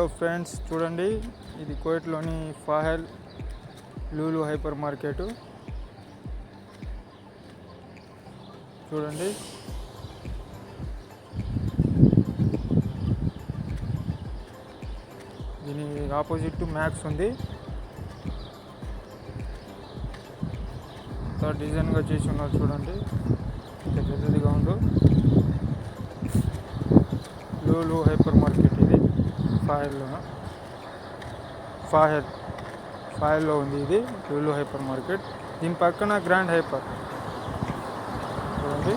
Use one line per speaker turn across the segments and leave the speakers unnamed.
Hello friends, చూడండి ఇది కోయట్లోని ఫాహెల్ Lulu hyper market. చూడండి దీని ఆపోజిట్ మ్యాక్స్ ఉంది. డిజైన్గా చేసి ఉన్నారు చూడండి, ఇంత పెద్దదిగా ఉందో. లూలు హైపర్ మార్కెట్ ఇది ఫాహెల్లో ఉంది. ఇది లూలు హైపర్ మార్కెట్. దీని పక్కన గ్రాండ్ హైపర్ చూడండి,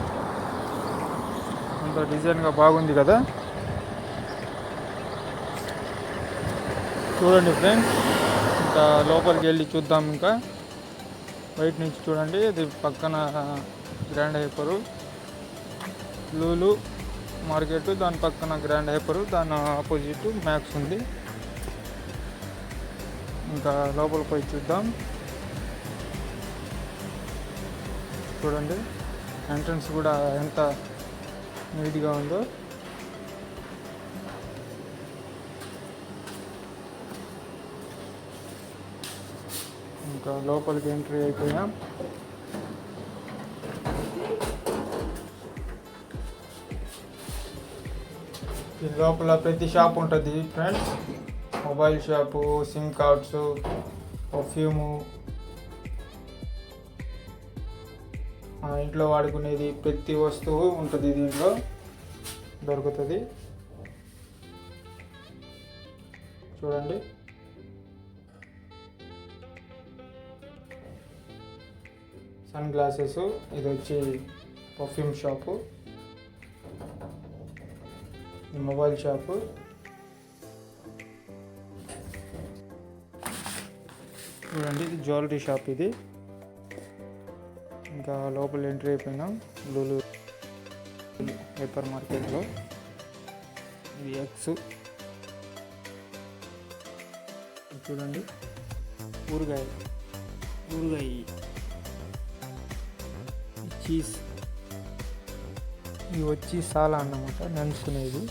అంత డిజైన్గా బాగుంది కదా. చూడండి ఫ్రెండ్స్, ఇంకా లోపలికి వెళ్ళి చూద్దాం. ఇంకా బయట నుంచి చూడండి, ఇది పక్కన గ్రాండ్ హైపరు లూలు మార్కెట్, దాని పక్కన గ్రాండ్ హైపరు, దాని ఆపోజిట్ మ్యాక్స్ ఉంది. ఇంకా లోపలికి పోయి చూద్దాం. చూడండి ఎంట్రన్స్ కూడా ఎంత నీట్గా ఉందో. ఇంకా లోపలికి ఎంట్రీ అయిపోయాం. ఈ లోపల ప్రతి షాప్ ఉంటుంది friends. Mobile shop, SIM cards, perfume, ఇంట్లో వాడుకునేది ప్రతి వస్తువు ఉంటుంది దీంట్లో, దొరుకుతుంది. చూడండి సన్ గ్లాసెస్, ఇది వచ్చి పర్ఫ్యూమ్ షాపు, ఇది మొబైల్ షాపు. చూడండి ఇది జ్యువెలరీ షాప్. ఇది ఇంకా లోపల ఎంట్రీ అయిపోయినాం లూలు హైపర్ మార్కెట్లో. ఇది ఎగ్స్ చూడండి, ఊరగాయ చీజ్, ఇవి వచ్చి సాలా అన్నమాట, నంచుకునేది.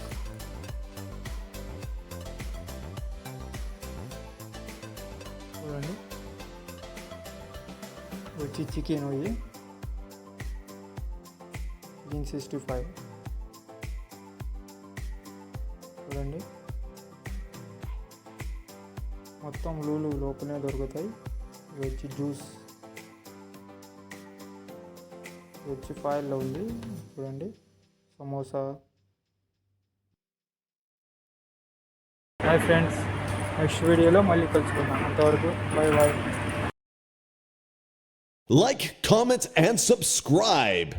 చూడండి వచ్చి చికెన్, ఇది 65. చూడండి మొత్తం లూలు లోపలనే దొరుకుతాయి. ఇవి వచ్చి జ్యూస్, వచ్చి ఫాయిల్లో ఉంది. చూడండి సమోసా. హాయ్ ఫ్రెండ్స్, నెక్స్ట్ వీడియోలో మళ్ళీ కలుసుకుందాం. అంతవరకు bye.
Like, comment, and subscribe.